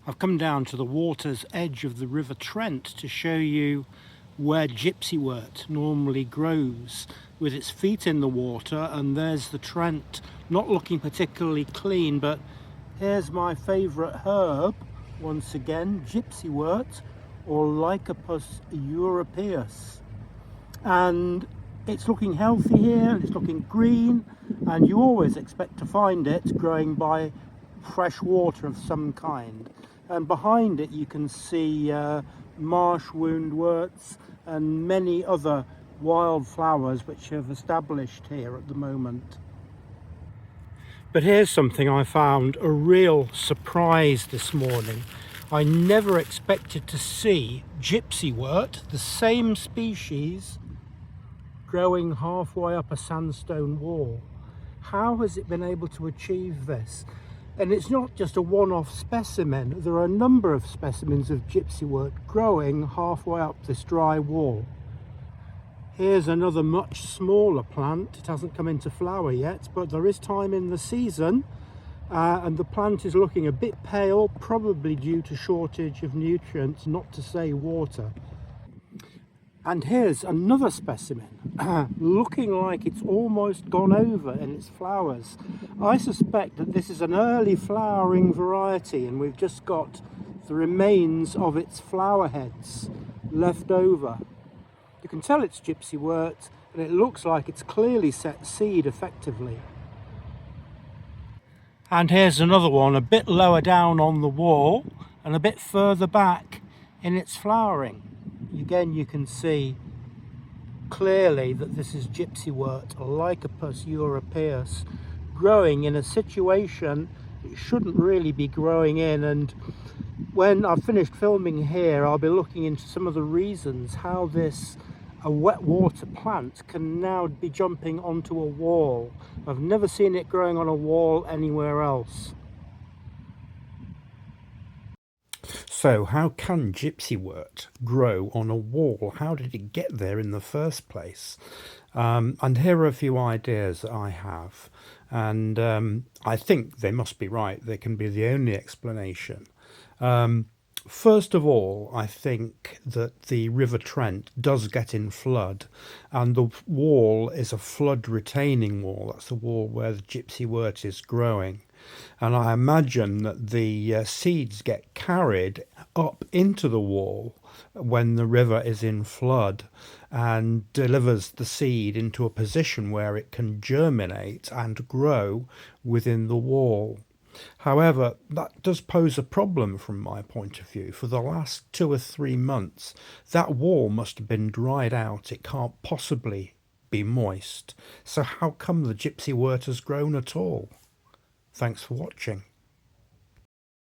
I've come down to the water's edge of the River Trent to show you where Gypsywort normally grows, with its feet in the water, and there's the Trent, not looking particularly clean, but here's my favourite herb once again, Gypsywort, or Lycopus europaeus, and it's looking healthy here, it's looking green, and you always expect to find it growing by fresh water of some kind. And behind it you can see marsh woundworts and many other wildflowers which have established here at the moment. But here's something I found a real surprise this morning. I never expected to see Gypsywort, the same species, growing halfway up a sandstone wall. How has it been able to achieve this? And it's not just a one-off specimen. There are a number of specimens of Gypsywort growing halfway up this dry wall. Here's another much smaller plant. It hasn't come into flower yet, but there is time in the season, and the plant is looking a bit pale, probably due to shortage of nutrients, not to say water. And here's another specimen, looking like it's almost gone over in its flowers. I suspect that this is an early flowering variety, and we've just got the remains of its flower heads left over. You can tell it's Gypsywort, and it looks like it's clearly set seed effectively. And here's another one a bit lower down on the wall and a bit further back in its flowering. Again, you can see clearly that this is Gypsywort, Lycopus europaeus, growing in a situation it shouldn't really be growing in. And when I've finished filming here, I'll be looking into some of the reasons how a wet water plant can now be jumping onto a wall. I've never seen it growing on a wall anywhere else. So how can Gypsywort grow on a wall? How did it get there in the first place? And here are a few ideas that I have, and I think they must be right. They can be the only explanation. First of all, I think that the River Trent does get in flood, and the wall is a flood retaining wall. That's the wall where the Gypsywort is growing. And I imagine that the seeds get carried up into the wall when the river is in flood, and delivers the seed into a position where it can germinate and grow within the wall. However, that does pose a problem from my point of view. For the last 2 or 3 months, that wall must have been dried out. It can't possibly be moist. So how come the Gypsywort has grown at all? Thanks for watching.